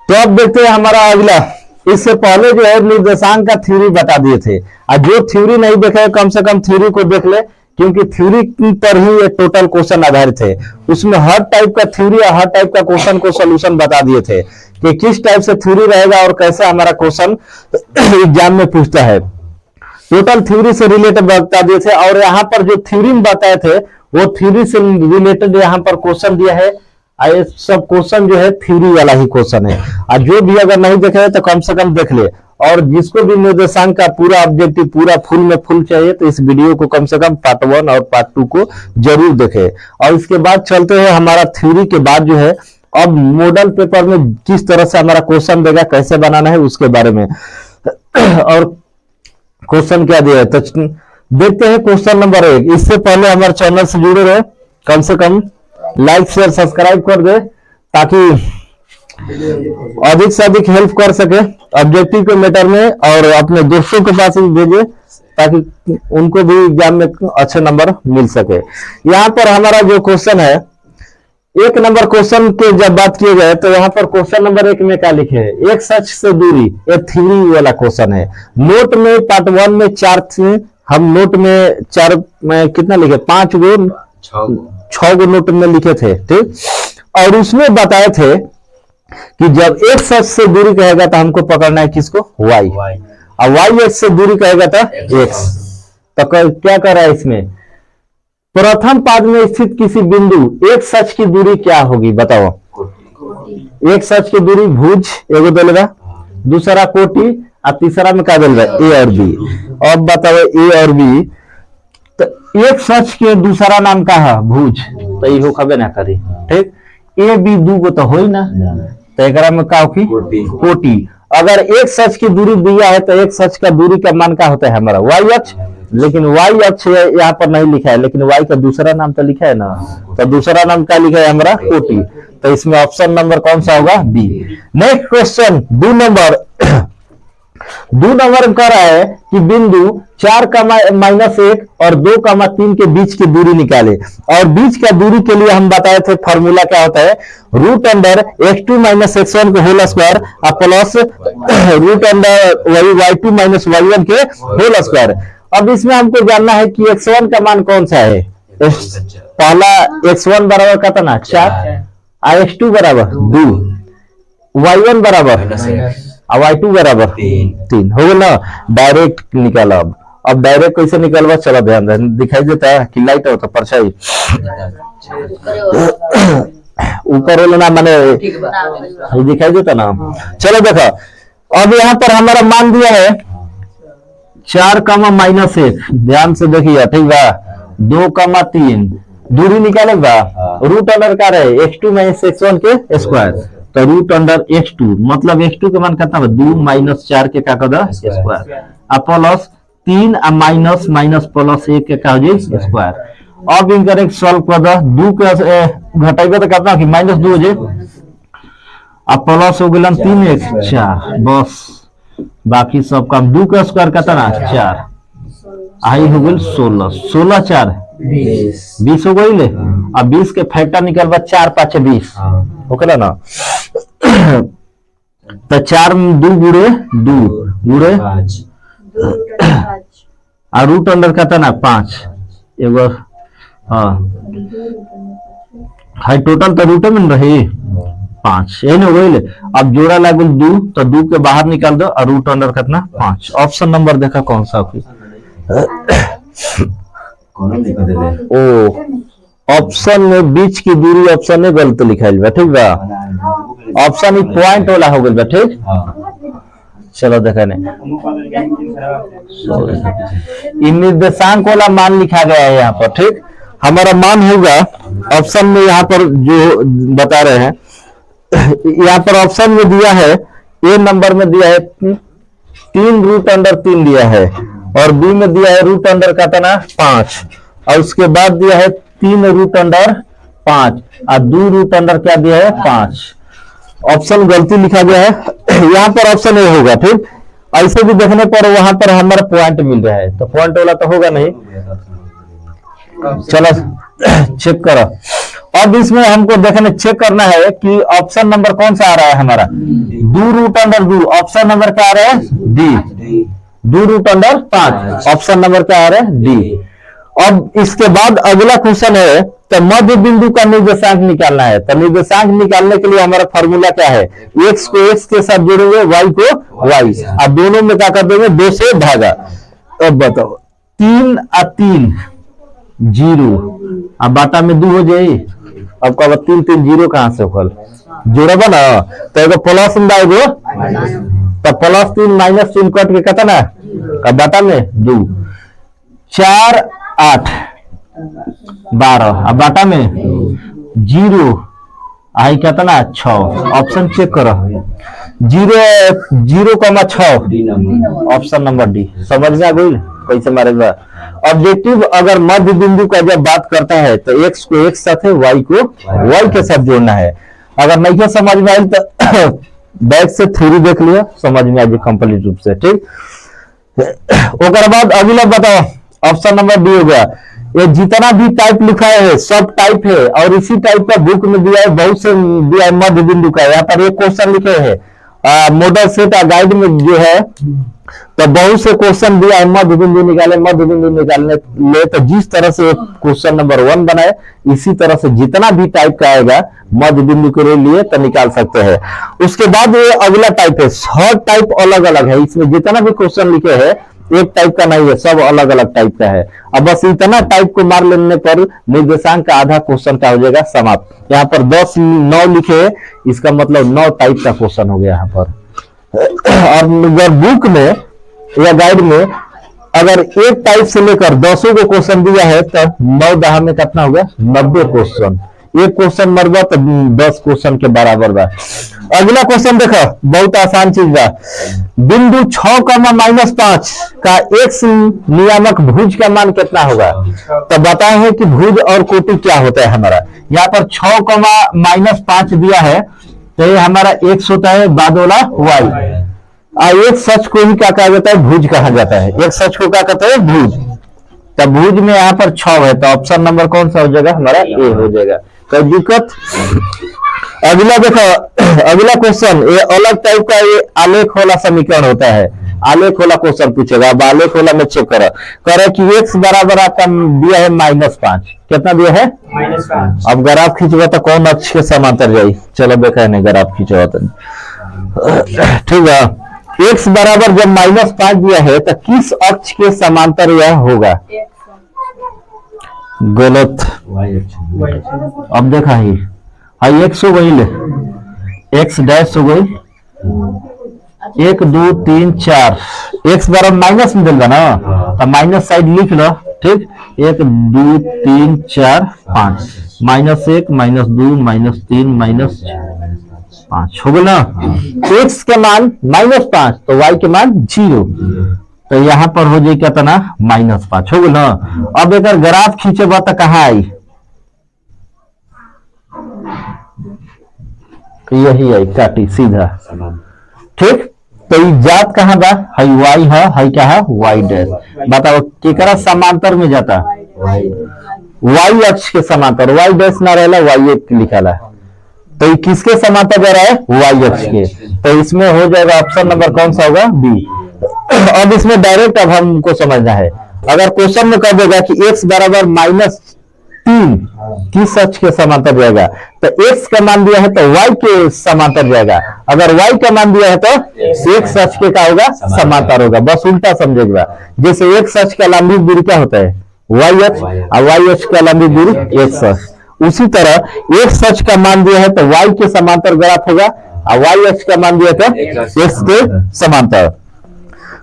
तो अब देखते हैं हमारा अगला। इससे पहले जो है निर्देशांक का थ्योरी बता दिए थे, और जो थ्योरी नहीं देखे कम से कम थ्योरी को देख ले, क्योंकि थ्योरी पर ही ये टोटल क्वेश्चन आधारित है। उसमें हर टाइप का थ्योरी और हर टाइप का क्वेश्चन को सोल्यूशन बता दिए थे कि किस टाइप से थ्योरी रहेगा और कैसे हमारा क्वेश्चन एग्जाम में पूछता है। टोटल थ्योरी से रिलेटेड बता दिए थे, और यहाँ पर जो थ्योरी में बताए थे वो थ्योरी से रिलेटेड यहाँ पर क्वेश्चन दिया है। ये सब क्वेश्चन जो है थ्योरी वाला ही क्वेश्चन है, और जो भी अगर नहीं देखे तो कम से कम देख ले। और जिसको भी निर्देशांक का पूरा ऑब्जेक्टिव पूरा फुल में फुल चाहिए तो इस वीडियो को कम से कम पार्ट 1 और पार्ट 2 को जरूर देखे। और इसके बाद चलते हैं हमारा थ्योरी के बाद जो है अब मॉडल पेपर में किस तरह से हमारा क्वेश्चन देगा, कैसे बनाना है उसके बारे में। और क्वेश्चन क्या दिया है तो देखते हैं क्वेश्चन नंबर 1। इससे पहले हमारे चैनल से जुड़े रहे, कम से कम लाइक शेयर सब्सक्राइब कर दे ताकि अधिक से अधिक हेल्प कर सके ऑब्जेक्टिव के मैटर में, और अपने दोस्तों के पास भी भेजे ताकि उनको भी एग्जाम में अच्छे नंबर मिल सके। यहाँ पर हमारा जो क्वेश्चन है 1 नंबर क्वेश्चन के जब बात किए गए तो यहाँ पर क्वेश्चन नंबर 1 में क्या लिखे है, एक सच से दूरी, ये थ्योरी वाला क्वेश्चन है। नोट में पार्ट 1 में 4 थे, हम नोट में 4 में कितना लिखे 5 गो 6 गो नोट में लिखे थे, ठीक। और उसमें बताए थे कि जब एक सच से दूरी कहेगा तो हमको पकड़ना है किसको, y, और y एक्स से दूरी कहेगा तो x। तो क्या कर रहा है इसमें, प्रथम पाद में स्थित किसी बिंदु एक सच की दूरी क्या होगी बताओ। एक सच की दूरी भुज एगो दलेगा, दूसरा कोटि, और तीसरा में क्या दलेगा a और b। अब बताओ a और b, तो एक सच के दूसरा नाम का है भुज, तो ये खबे ना करी, ठीक। a b दू गो तो हो ही ना, तो एक में का होगी कोटि। अगर एक सच की दूरी दिया है तो एक सच का दूरी का मान क्या होता है हमारा y अक्ष, लेकिन y अक्ष यहाँ पर नहीं लिखा है, लेकिन y का दूसरा नाम तो लिखा है ना, तो दूसरा नाम क्या लिखा है हमारा कोटि। तो इसमें ऑप्शन नंबर कौन सा होगा, B. Next question 2 number 2 number कह रहा है कि बिंदु 4,-1 और 2,3 के बीच की दूरी निकाले, और बीच का दूरी के लिए हम बताए थे फॉर्मूला क्या होता है, √x2 - x1 के whole square plus √y2 - y1 के होल स्क्वायर। अब इसमें हमको जानना है कि x1 का मान कौन सा है। पहला x1 बराबर कितना 4, x2 बराबर 2, y1 बराबर और y2 बराबर 3 हो गया ना। डायरेक्ट निकाला। अब डायरेक्ट कैसे निकालवा, चलो ध्यान दे, दिखाई देता है कि लाइट होता परछाई ऊपर वाला ना माने दिखाई देता ना। चलो देखो अब यहाँ पर हमारा मान दिया है 4,-1, ध्यान से देखिए, ठीक बा। 2,3 दूरी निकालेगा, रूट अंडर का रहे x2 - x1 के स्क्वायर, तो √x2 मतलब x2 के मान कितना 2 - 4 के का square, plus 3 minus minus plus 1 के का हो जाए स्क्वायर। अब इनका सॉल्व कर दो, 2 के घटाइबे तो कितना कि -2 हो जाए, प्लस हो गया 3x 4, बस बाकी सब काम 2 का स्क्वायर कितना 4, आई हो गई 16, 16 4 20 हो गई ले। अब 20 के फैक्टर निकलवा 4 × 5 = 20 हो गया ना। तो 4 2 गुड़े 2 गुड़े और रूट अंडर कितना 5 एगो, हाँ हाई टोटल तो रूट में रही 5 यही हो गई। अब जोड़ा लागल 2, तो 2 के बाहर निकाल दो और रूट अंडर कितना 5। ऑप्शन नंबर देखा कौन सा होगी, ओ ऑप्शन में बीच की दूरी ऑप्शन में गलत लिखाइल बा, ठीक बा। ऑप्शन पॉइंट वाला हो गया, ठीक। चलो देखा नहीं, निर्देशांक वाला मान लिखा गया है यहाँ पर, ठीक। हमारा मान होगा ऑप्शन में, यहाँ पर जो बता रहे हैं यहाँ पर ऑप्शन में दिया है, ए नंबर में दिया है 3√3 दिया है, और बी में दिया है √5 और उसके बाद दिया है 3√5 और 2√, क्या दिया है 5। ऑप्शन गलती लिखा गया है, यहाँ पर ऑप्शन ए होगा, ठीक। ऐसे भी देखने पर वहां पर हमारा पॉइंट मिल रहा है, तो पॉइंट वाला तो होगा नहीं। चलो चेक करो। अब इसमें हमको देखने चेक करना है कि ऑप्शन नंबर कौन सा आ रहा है हमारा, 2√2। ऑप्शन नंबर क्या आ रहा है, डी। 2√5 ऑप्शन नंबर क्या आ रहा है, डी। अब इसके बाद अगला क्वेश्चन है, तो मध्य बिंदु का निर्देशांक निकालना है। तो निर्देशांक निकालने के लिए हमारा फॉर्मूला क्या है, x को x के साथ जोड़ेंगे, y को y, अब दोनों में क्या कर देंगे, 2 से भागा। अब बताओ 3 और 3 0, अब बाटा में 2 हो जाए। अब कब 3 3 0 कहां से होल, जोड़ेगा ना, तो एगो प्लस में एगो, तो +3 -3 कट के कितना, अब बाटा में 2, 4 8 12, अब बाटा में 0 आई कितना 6। ऑप्शन चेक करो, 0,6 ऑप्शन नंबर डी। समझ में आ गई कैसे मारेगा। ऑब्जेक्टिव अगर मध्य बिंदु का जब बात करता है तो x को x साथ है, y को y के साथ जोड़ना है। अगर नहीं समझ में आए तो बैक से थ्योरी देख लिया, समझ में आ जाए कंप्लीट रूप से, ठीक। उसके बाद अगला बताओ, ऑप्शन नंबर डी हो गया। ये जितना भी टाइप लिखा है सब टाइप है, और इसी टाइप का बुक में दिया है, बहुत से दिया है मध्य बिंदु का। यहाँ पर एक क्वेश्चन लिखे हैं मॉडल सेट गाइड में जो है, तो बहुत से क्वेश्चन दिया है, मध्य बिंदु निकाले, मध्य बिंदु निकालने ले। तो जिस तरह से क्वेश्चन नंबर 1 बनाए, इसी तरह से जितना भी टाइप का आएगा मध्य बिंदु के लिए तो निकाल सकते हैं। उसके बाद ये अगला टाइप है, हर टाइप अलग अलग है। इसमें जितना भी क्वेश्चन लिखे हैं एक टाइप का नहीं है, सब अलग अलग टाइप का है। अब बस इतना टाइप को मार लेने पर निर्देशांक का आधा क्वेश्चन का हो जाएगा समाप्त। यहाँ पर 10 9 लिखे हैं, इसका मतलब 9 टाइप का क्वेश्चन हो गया यहाँ पर। और अगर बुक में या गाइड में अगर एक टाइप से लेकर 10 को क्वेश्चन दिया है तो 9 10 में कितना होगा, 90 क्वेश्चन। एक क्वेश्चन मरबा तो 10 क्वेश्चन के बराबर बा। अगला क्वेश्चन देखो, बहुत आसान चीज बा। बिंदु 6,-5 का x नियामक भुज का मान कितना होगा। तो बताए हैं कि भुज और कोटि क्या होता है हमारा। यहाँ पर 6,-5 दिया है, तो ये हमारा x होता है, बाद वाला y। एक सच को ही क्या कहा जाता है, भुज कहा जाता है। एक सच को क्या कहते हैं, भुज। तो भुज में यहाँ पर 6 है, तो ऑप्शन नंबर कौन सा हो जाएगा, हमारा ए हो जाएगा। कोई दिक्कत। अगला देखो, अगला क्वेश्चन ये अलग टाइप का, ये आलेख वाला समीकरण होता है। आलेख वाला क्वेश्चन पूछेगा। अब आलेख वाला में चेक करो कि x बराबर आपका दिया है -5, कितना दिया है, -5। अब ग्राफ खींचवा तो कौन अक्ष के समांतर जाए, चलो देखा नहीं ग्राफ खींचवा तो, ठीक है। x बराबर जब -5 दिया है तो किस अक्ष के समांतर यह होगा, गलत। अब देखा ही x हो गई, x डैश हो गई, 1 2 3 4, x बराबर माइनस में देगा ना, तो माइनस साइड लिख लो, ठीक। 1 2 3 4 5, -1 -2 -3 -5 हो गया ना। x के मान -5 तो y के मान 0, तो यहाँ पर हो जाए कितना, -5 हो गया ना। अब एक ग्राफ खींचे तो कहाँ आई, यही आई, काटी सीधा, ठीक। तो ये जात कहाँ बा, है y है क्या है, y डैश। बताओ केकरा समांतर में जाता, y अक्ष के समांतर। y डैश ना रहेला, y लिखाला, तो ये किसके समांतर जा रहा है, y अक्ष के। तो इसमें हो जाएगा ऑप्शन नंबर कौन सा होगा, बी। अब इसमें डायरेक्ट अब हमको समझना है, अगर क्वेश्चन में कह देगा कि x बराबर -3 किस अक्ष के समांतर जाएगा, तो x का मान दिया है तो y के समांतर जाएगा। अगर y का मान दिया है तो x अक्ष के क्या होगा, समांतर होगा। बस उल्टा समझेगा, जैसे x अक्ष का लंबी दूरी क्या होता है, y अक्ष, और y अक्ष का लंबी दूरी x अक्ष। उसी तरह x अक्ष का मान दिया है तो y के समांतर ग्राफ होगा, और y अक्ष का मान दिया तो x के समांतर।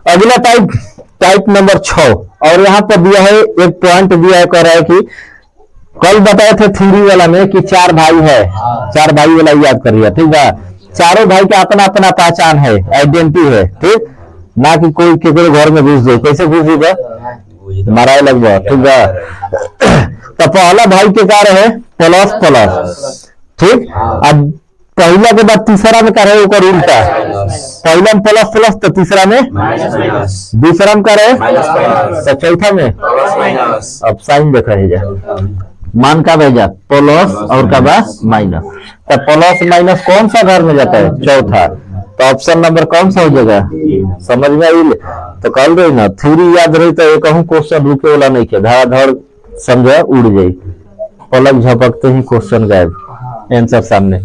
अगला टाइप नंबर 6, और यहाँ पर दिया है एक पॉइंट दिया है, कह रहा है कि कल बताए थे थ्योरी वाला में कि 4 भाई है, 4 भाई वाला याद करिए, ठीक है। चारों भाई का अपना अपना पहचान है, आइडेंटिटी है, ठीक ना कि कोई केकरो घर में घुस जाए, कैसे घुस जाएगा, मारा लग जाए, ठीक है। तो पहला भाई के क्या रहे, प्लस, ठीक। अब पहला के बाद तीसरा में क्या रहे, ऊपर उल्टा, पहला में प्लस तो तीसरा में दूसरा में क्या रहे, तो चौथा में अब साइन देखा है जा, मान का भेजा प्लस और का बा माइनस, तो प्लस माइनस कौन सा घर में जाता है? चौथा। तो ऑप्शन नंबर कौन सा हो जाएगा? समझ में आई? तो कल रही ना थ्योरी याद रही तो एक क्वेश्चन रुके वाला नहीं किया, धड़ाधड़ समझा उड़ जाई, पलक झपकते ही क्वेश्चन गायब, आंसर सामने।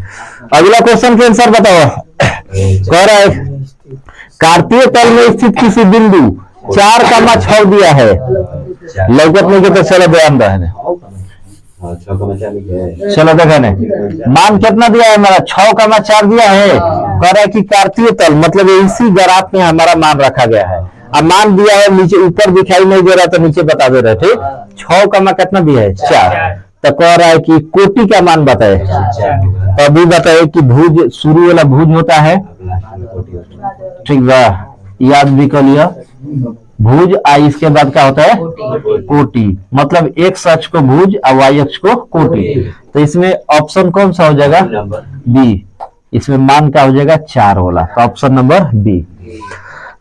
अगला क्वेश्चन के आंसर बताओ। कह रहा है कार्तीय तल में स्थित किसी बिंदु 4,6 दिया है, लगभग नहीं के तो चलो ध्यान रहे, चलो देखा नहीं मान कितना दिया है हमारा? 6,4 दिया है। कह रहा है कि कार्तीय तल मतलब इसी ग्राफ में हमारा मान रखा गया है, अब मान दिया है नीचे, ऊपर दिखाई नहीं दे रहा तो नीचे बता दे रहे, ठीक। 6, कितना दिया है? 4। तो कह रहा है कि कोटि का मान बताए, तो अभी बताए कि भुज शुरू वाला भुज होता है, ठीक बा, याद भी कर लिया भुज, आई इसके बाद क्या होता है? कोटि, मतलब एक्स अक्ष को भुज और वाई अक्ष को कोटि। तो इसमें ऑप्शन कौन सा हो जाएगा? बी। इसमें मान क्या हो जाएगा? 4 वाला, तो ऑप्शन नंबर बी।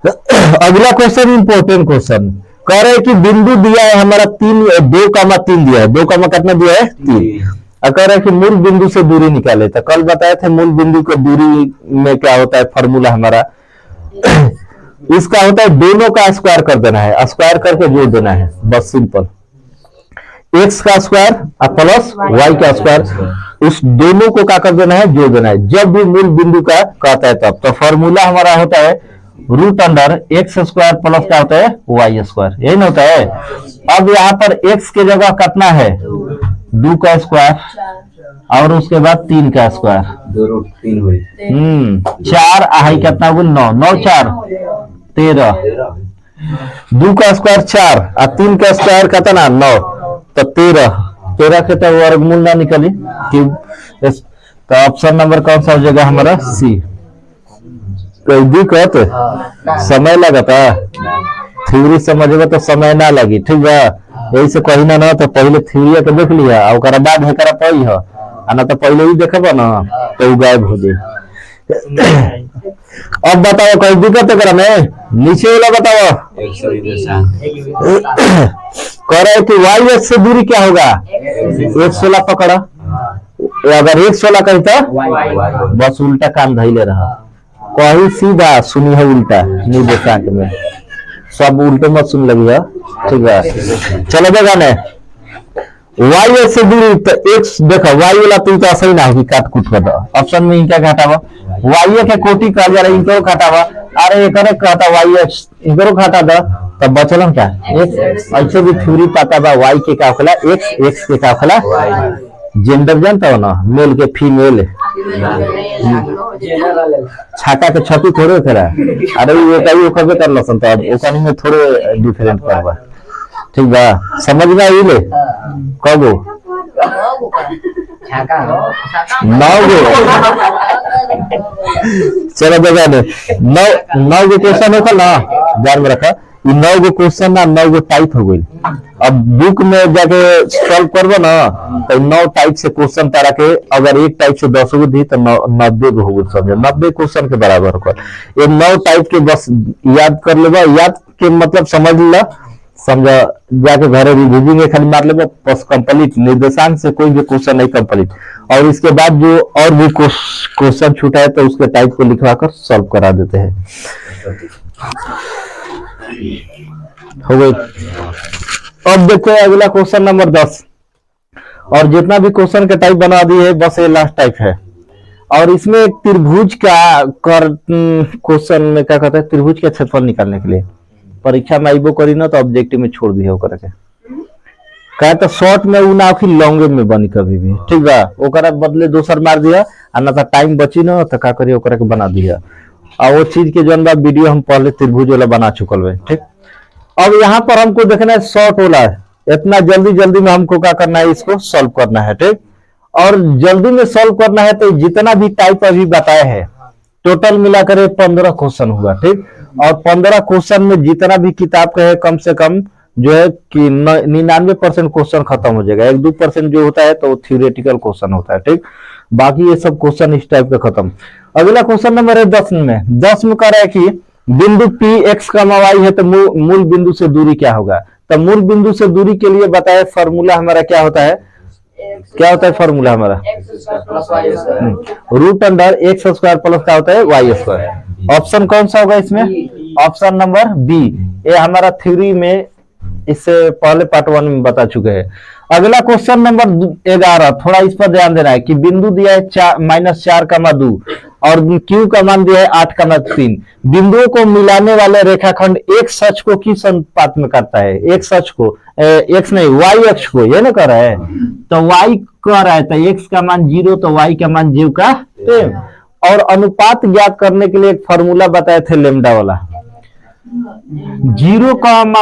अगला क्वेश्चन इंपोर्टेंट क्वेश्चन, कह रहे हैं कि बिंदु दिया है हमारा 2,3 दिया है, 2, कितना दिया है? 3। और कह रहे हैं कि मूल बिंदु से दूरी निकाले, तो कल बताए थे मूल बिंदु को दूरी में क्या होता है फॉर्मूला हमारा इसका होता है दोनों का स्क्वायर कर देना है, स्क्वायर करके जोड़ देना है, बस सिंपल। एक्स का स्क्वायर प्लस वाई का स्क्वायर, उस दोनों को क्या कर देना है? जोड़ देना है, जब भी मूल बिंदु का कहता है तब। तो फॉर्मूला हमारा होता है √x² प्लस क्या होता है? y², यही ना होता है। अब यहाँ पर x के जगह कितना है? 2 का स्क्वायर और उसके बाद 3 का स्क्वायर, 4 आई कितना होगा? 9, 9 4 13, 2 का स्क्वायर 4 और 3 का स्क्वायर कितना? 9, तो 13 के तो वर्गमूल ना निकली, तो ऑप्शन नंबर कौन सा हो जाएगा हमारा? सी। कोई दिक्कत? समय लगता, थ्योरी समझेगा तो समय ना लगी, ठीक है। यही से कही ना तो पहले थ्योरी के देख लिया और बाद है पही है, ना तो पहले ही देखब ना तो गायब हो जाए। अब बताओ कोई दिक्कत है में? नीचे वाला बताओ। कह रहे कि वाई एक्स से दूरी क्या होगा? 116 पकड़ा, अगर 116 कही तो बस उल्टा काम धैले रहा, कही सीधा सुनी है उल्टा निर्देशांक में, सब उल्टे मत सुन लगी है, ठीक है। चलो देखा ने वाई एक्स से दूरी, तो एक्स देखो वाई वाला तो सही ना होगी, काट कूट कर दो, ऑप्शन में इनका घटावा वाई के कोटि कहा जा रहा है, इनको घटावा, अरे एक कहता वाई एक्स इनको घटा दो, तब बचल क्या? एक्स। ऐसे भी थ्योरी पाता बा वाई के का होखला एक्स, एक्स के का होखला जेंडर, जानता हो ना, मेल के फीमेल, छाता के छपी थोड़े करा, अरे वो कहीं ओकरे कर लसन, तो अब ओकनी में थोड़े डिफरेंट करबा, ठीक बा? समझ में आई ले? कबो 9 गो, चलो देखा ने 9 गो क्वेश्चन होगा ना, ध्यान में रखा, 9 गो क्वेश्चन ना 9 गो टाइप हो गई। अब बुक में जाके सॉल्व करबो ना तो 9 टाइप से क्वेश्चन तारा के, अगर एक टाइप से 10 गो दी तो 90 गो हो, समझे 90 क्वेश्चन के बराबर होगा। ये 9 टाइप के बस याद कर लेबा, याद के मतलब समझ ला, समझा, जाके घर रिविजन में खाली मार लेबा, बस कंप्लीट, निर्देशांक से कोई भी क्वेश्चन नहीं कंप्लीट, और इसके बाद जो और भी क्वेश्चन छूटा है तो उसके टाइप को लिखवा कर सॉल्व करा देते हैं। हो गई। अब देखो अगला क्वेश्चन नंबर 10, और जितना भी क्वेश्चन के टाइप बना दिए है बस ये लास्ट टाइप है, और इसमें एक त्रिभुज का क्वेश्चन में क्या कहता है, त्रिभुज का क्षेत्रफल निकालने के लिए परीक्षा में आइबो करी ना तो ऑब्जेक्टिव में छोड़ दिए ओकरा के, कहे तो शॉर्ट में उ ना कि लॉन्ग में बनी कभी भी, ठीक बा? ओकरा बदले दोसर मार दिया, आ ना तो टाइम बची ना तो का करिए ओकरा के बना दिया, और वो चीज के जौन बा वीडियो हम पहले त्रिभुज वाला बना चुकल है, ठीक। अब यहाँ पर हमको देखना है शॉर्ट वाला है, इतना जल्दी में हमको क्या करना है, इसको सॉल्व करना है, ठीक। और जल्दी में सॉल्व करना है तो जितना भी टाइप अभी बताया है टोटल मिलाकर 15 क्वेश्चन हुआ, ठीक। और 15 क्वेश्चन में जितना भी किताब का है कम से कम जो है कि 99% क्वेश्चन खत्म हो जाएगा, 1-2% जो होता है तो थ्योरेटिकल क्वेश्चन होता है, ठीक। बाकी ये सब क्वेश्चन इस टाइप का खत्म। अगला क्वेश्चन नंबर है 10 में कह रहा है कि बिंदु P x, y है तो मूल बिंदु से दूरी क्या होगा? तो मूल बिंदु से दूरी के लिए बताए फॉर्मूला हमारा क्या होता है, क्या होता है फॉर्मूला हमारा? Root under x square plus क्या होता है? Y square. ऑप्शन कौन सा होगा इसमें? Option number B. ये हमारा थ्योरी में इससे पहले पार्ट 1 में बता चुके हैं। अगला क्वेश्चन नंबर 11, थोड़ा इस पर ध्यान देना है कि बिंदु दिया है -4,2 और क्यू का मान दिया है 8,3। बिंदुओं को मिलाने वाले रेखाखंड एक सच को किस अनुपात में करता है? एक सच को एक्स नहीं वाई अक्ष को, ये ना कर रहा है तो वाई कह रहा है तो एक्स का मान 0 तो वाई का मान 0 का 10। और अनुपात ज्ञात करने के लिए एक फॉर्मूला बताए थे लेमडा वाला। 0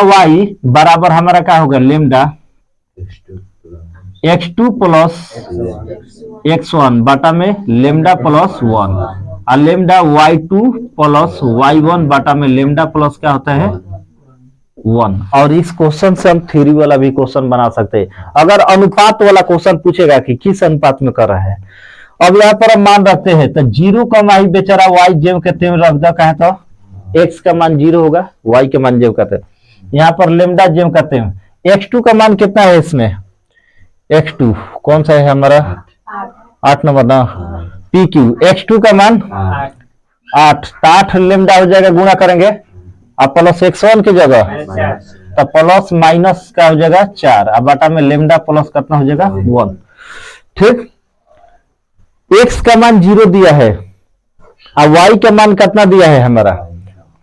वाई बराबर हमारा क्या होगा? लेमडा x2 प्लस x1 बाटा में लेमडा प्लस 1 और लेमडा y2 प्लस y1 बाटा में लेमडा प्लस क्या होता है? 1। और इस क्वेश्चन से हम थ्योरी वाला भी क्वेश्चन बना सकते हैं। अगर अनुपात वाला क्वेश्चन पूछेगा कि किस अनुपात में कर रहा है, अब यहाँ पर हम मान रखते हैं तो 0 का मान बेचारा y जेव कहते हैं रख दो, कहे तो x का मान 0 होगा, y के मान जेव कहते हैं। यहाँ पर लेमडा जेव कहते हैं। x2 का मान कितना है इसमें? x2 कौन सा है हमारा? 8 नंबर ना। pq x2 का मान 8 तो 8 लेमडा हो जाएगा, गुणा करेंगे अब प्लस x1 की जगह तो प्लस माइनस का हो जाएगा 4 अब बाटा में लेमडा प्लस कितना हो जाएगा? 1। ठीक, x का मान 0 दिया है और y का मान कितना दिया है हमारा?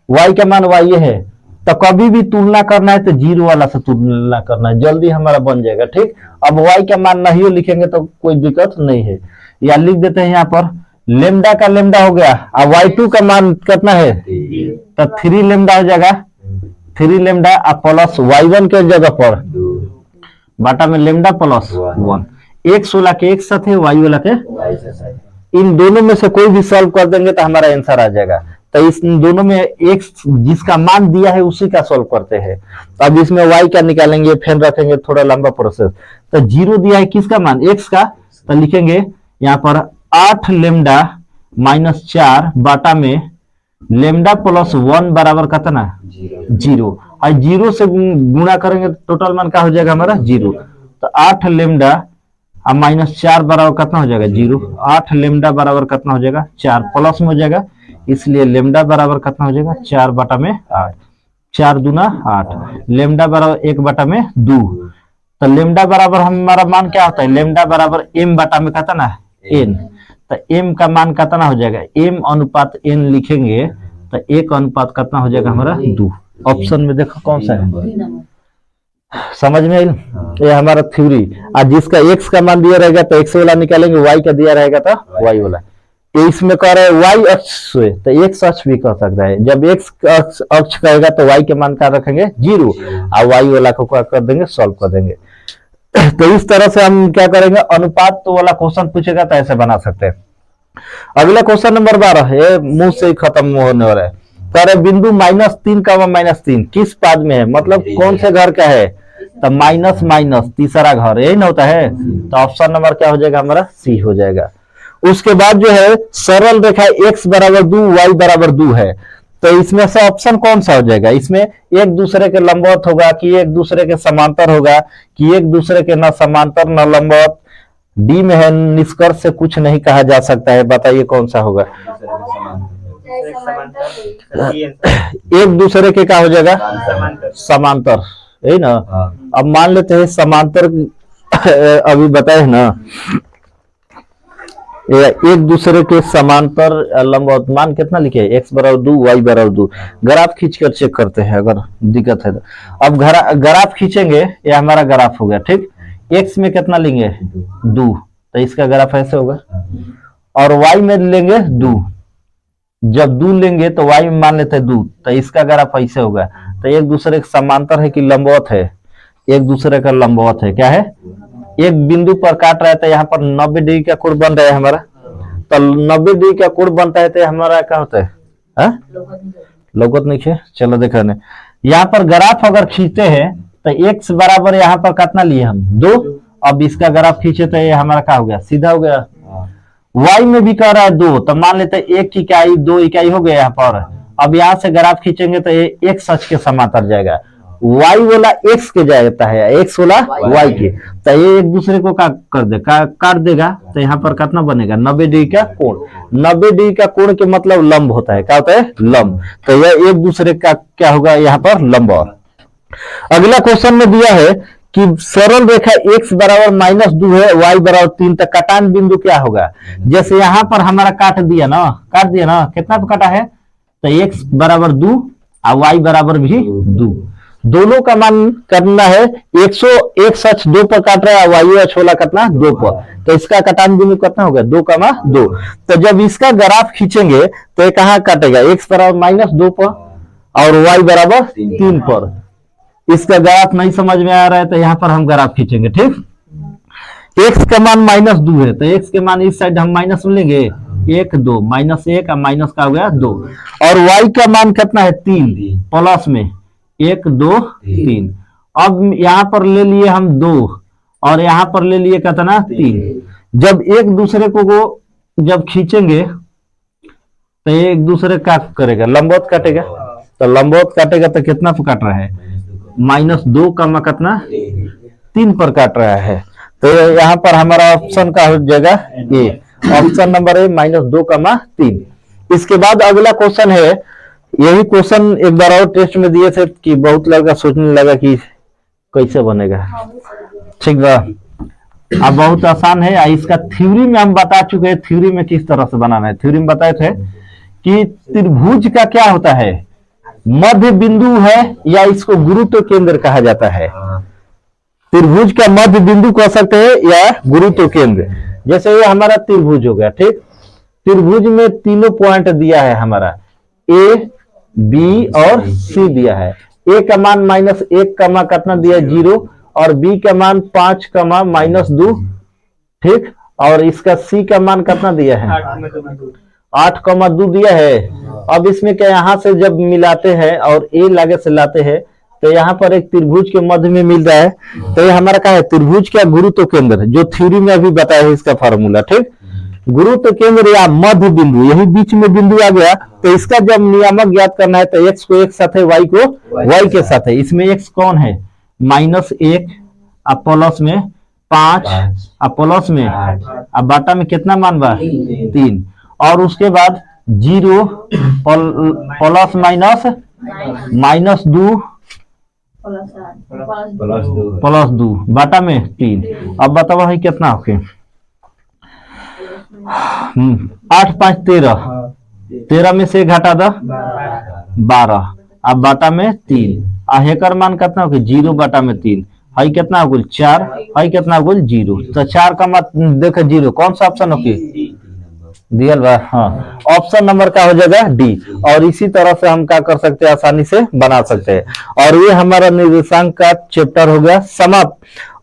y का मान y है तो कभी भी तुलना करना है तो 0 वाला से तुलना करना है, जल्दी हमारा बन जाएगा। ठीक, अब y का मान नहीं लिखेंगे तो कोई दिक्कत नहीं है, या लिख देते हैं यहाँ पर लेमडा का लेमडा हो गया और y2 का मान कितना है तो 3 लेमडा हो जाएगा। 3 लेमडा और प्लस y1 के जगह पर बाटा में लेमडा प्लस 1। x वाला के एक साथ है, y वाला के इन दोनों में से कोई भी सॉल्व कर देंगे तो हमारा आंसर आ जाएगा। तो इस दोनों में x जिसका मान दिया है उसी का सॉल्व करते हैं। तो अब इसमें y का निकालेंगे, फिर रखेंगे, थोड़ा लंबा प्रोसेस। तो 0 दिया है किसका मान? x का, तो लिखेंगे यहाँ पर 8 लेमडा माइनस 4 बाटा में लेमडा प्लस 1 बराबर कितना? 0। और 0 से गुणा करेंगे तो टोटल मान क्या हो जाएगा हमारा? 0। तो 8 लेमडा अब -4 बराबर कितना हो जाएगा? 0। 8 लेमडा बराबर कितना हो जाएगा? 4 प्लस में हो जाएगा, इसलिए लेमडा बराबर कितना हो जाएगा? 4 बटा में 8। 4 दूना 8, लेमडा बराबर 1 बटा में 2। तो लेमडा बराबर हमारा मान क्या होता है? लेमडा बराबर m बटा में कितना है? n। तो m का मान कितना हो जाएगा? m अनुपात n लिखेंगे तो 1 अनुपात कितना हो जाएगा हमारा? 2। ऑप्शन में देखो कौन सा है, समझ में आई? ये हमारा थ्योरी। आज जिसका x का मान दिया रहेगा तो x वाला निकालेंगे, y का दिया रहेगा तो y वाला। इसमें कह रहे हैं y अक्ष से तो x अक्ष भी कह सकता है। जब x अक्ष कहेगा तो y के मान का रखेंगे 0 और y वाला को क्या कर देंगे? सॉल्व कर देंगे। तो इस तरह से हम क्या करेंगे? अनुपात तो वाला क्वेश्चन पूछेगा तो ऐसे बना सकते हैं। अगला क्वेश्चन नंबर 12 है, मुंह से खत्म होने वाला है। कह रहे बिंदु -3, किस पाद में है? मतलब कौन से घर का है? तो माइनस माइनस तीसरा घर, यही ना होता है। तो ऑप्शन नंबर क्या हो जाएगा हमारा? सी हो जाएगा। उसके बाद जो है सरल रेखा x बराबर 2 y बराबर 2 है, तो इसमें से ऑप्शन कौन सा हो जाएगा? इसमें एक दूसरे के लंबवत होगा कि एक दूसरे के समांतर होगा कि एक दूसरे के न समांतर न लंबवत? डी में है, निष्कर्ष से कुछ नहीं कहा जा सकता है, बताइए कौन सा होगा? एक दूसरे के क्या हो जाएगा? समांतर, यही ना। अब मान लेते हैं समांतर अभी बताए ना, एक दूसरे के समांतर लंबवत मान कितना लिखे? x बराबर 2 y बराबर 2। ग्राफ खींचकर चेक करते हैं अगर दिक्कत है तो। अब ग्राफ खींचेंगे, ये हमारा ग्राफ हो गया। ठीक, x में कितना लेंगे? 2, तो इसका ग्राफ ऐसे होगा। और y में लेंगे 2, जब 2 लेंगे तो y में मान लेते हैं 2, तो इसका ग्राफ ऐसे होगा। तो एक दूसरे के समांतर है कि लंबवत है? एक दूसरे का लंबवत है। क्या है? एक बिंदु पर काट रहा है तो यहाँ पर 90 डिग्री का कोण बन रहा है हमारा, तो 90 डिग्री का कोण बनता है तो हमारा क्या होता है? लोगत नहीं है। चलो देखा नहीं, यहाँ पर ग्राफ अगर खींचते हैं तो x बराबर यहाँ पर कितना लिए हम? 2। अब इसका ग्राफ खींचे तो ये हमारा क्या हो गया? सीधा हो गया। y में भी कह रहा है 2, तो मान लेते हैं 1 इकाई 2 इकाई हो गया यहाँ पर। अब यहाँ से ग्राफ खींचेंगे तो ये x अक्ष के समांतर जाएगा। y वाला x के जाता है, x वाला y के, तो ये एक दूसरे को काट देगा। तो यहाँ पर कितना बनेगा 90 डिग्री का कोण। 90 डिग्री का कोण के मतलब लंब होता है, क्या होता है लंब। तो यह एक दूसरे का क्या होगा यहाँ पर लंब। अगला क्वेश्चन में दिया है कि सरल रेखा x बराबर -2 है, y बराबर 3, तक कटान बिंदु क्या होगा। जैसे यहाँ पर हमारा काट दिया ना, कितना पे काटा है, तो x बराबर 2 और y बराबर भी 2, दोनों का मान करना है। 101 अक्ष 2 पर काट रहा है, वायु अक्ष वाला कितना 2 पर, तो इसका कटान बिंदु कितना होगा 2,2। तो जब इसका ग्राफ खींचेंगे तो ये कहाँ काटेगा, x बराबर -2 पर और y बराबर 3 पर। इसका ग्राफ नहीं समझ में आ रहा है तो यहाँ पर हम ग्राफ खींचेंगे, ठीक। x का मान -2 है, तो x के मान इस साइड हम माइनस में लेंगे, 1 2 -1 और माइनस का हो गया 2, और y का मान कितना है 3, प्लस में 1 2 3। अब यहाँ पर ले लिए हम 2 और यहाँ पर ले लिए कितना 3। जब एक दूसरे को जब खींचेंगे तो एक दूसरे का करेगा, लंबवत काटेगा। तो लंबवत काटेगा तो कितना पर काट रहा है, -2 का कितना 3 पर काट रहा है। तो यहाँ पर हमारा ऑप्शन का हो जाएगा ए, ऑप्शन नंबर ए -2,3। इसके बाद अगला क्वेश्चन है, यही क्वेश्चन एक बार और टेस्ट में दिए थे कि बहुत लड़का सोचने लगा कि कैसे बनेगा, ठीक बा। अब बहुत आसान है, इसका थ्योरी में हम बता चुके हैं, थ्योरी में किस तरह से बनाना है। थ्योरी में बताए थे कि त्रिभुज का क्या होता है, मध्य बिंदु है या इसको गुरुत्व केंद्र कहा जाता है। त्रिभुज का मध्य बिंदु कह सकते हैं या गुरुत्व केंद्र। जैसे ये हमारा त्रिभुज हो गया, ठीक। त्रिभुज में तीनों पॉइंट दिया है हमारा, ए बी और सी दिया है। ए का मान -1 कमा कितना दिया 0 और बी का मान 5 कमा -2, ठीक। और इसका सी का मान कितना दिया है 8,2 दिया है। अब इसमें क्या, यहाँ से जब मिलाते हैं और ए लागे से लाते हैं तो यहाँ पर एक त्रिभुज के मध्य में मिल रहा है। तो ये हमारा क्या है, त्रिभुज का गुरुत्व केंद्र, जो थ्योरी में अभी बताया है इसका फार्मूला, ठीक। गुरुत्व केंद्र या मध्य बिंदु, यही बीच में बिंदु आ गया। तो इसका जब नियामक ज्ञात करना है तो x को एक साथ है, y को y के साथ है। इसमें x कौन है -1 अब प्लस में 5 अब प्लस में अब बाटा में कितना मान बा 3, और उसके बाद 0 प्लस -2 प्लस 2 बाटा में 3। अब बताओ है कितना होके 8 5 13 में से घटा दो 12, अब बाटा में 3। हेकर मान कितना हो 0 बाटा में 3, हई कितना हो 4, हई कितना हो 0। तो 4 का मत देखो 0, कौन सा ऑप्शन होके दिया बा, हाँ ऑप्शन नंबर का हो जाएगा डी। और इसी तरह से हम क्या कर सकते हैं, आसानी से बना सकते हैं। और ये हमारा निर्देशांक का चैप्टर हो गया समाप्त।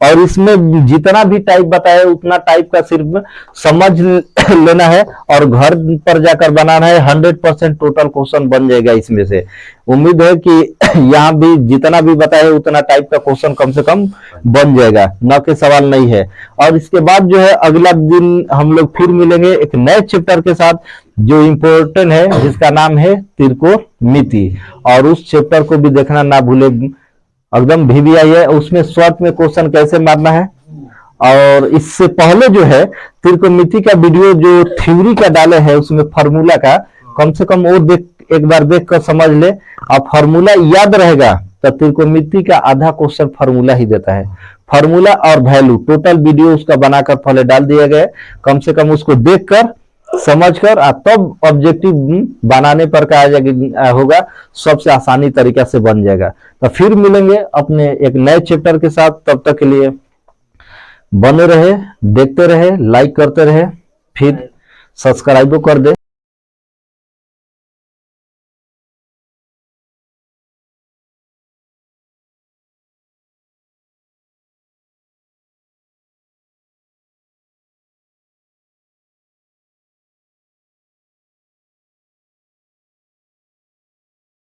और इसमें जितना भी टाइप बताया उतना टाइप का सिर्फ समझ लेना है और घर पर जाकर बनाना है। 100% टोटल क्वेश्चन बन जाएगा इसमें से। उम्मीद है कि यहाँ भी जितना भी बताया उतना टाइप का क्वेश्चन कम से कम बन जाएगा, न कि सवाल नहीं है। और इसके बाद जो है अगला दिन हम लोग फिर मिलेंगे एक नए चैप्टर के साथ जो इम्पोर्टेंट है, जिसका नाम है त्रिकोणमिति। और उस चैप्टर को भी देखना ना भूले, एकदम VVI है, उसमें शॉर्ट में क्वेश्चन कैसे मारना है। और इससे पहले जो है त्रिकोणमिति का वीडियो जो थ्योरी का डाले है उसमें फार्मूला का कम से कम और एक बार देख कर समझ ले। और फार्मूला याद रहेगा तो त्रिकोणमिति का आधा क्वेश्चन फार्मूला ही देता है। फार्मूला और वैल्यू टोटल वीडियो उसका बनाकर पहले डाल दिया गया, कम से कम उसको देखकर समझकर तब ऑब्जेक्टिव बनाने पर क्या होगा, सबसे आसानी तरीका से बन जाएगा। तो फिर मिलेंगे अपने एक नए चैप्टर के साथ, तब तक के लिए बने रहे, देखते रहे, लाइक करते रहे, फिर सब्सक्राइब कर दे।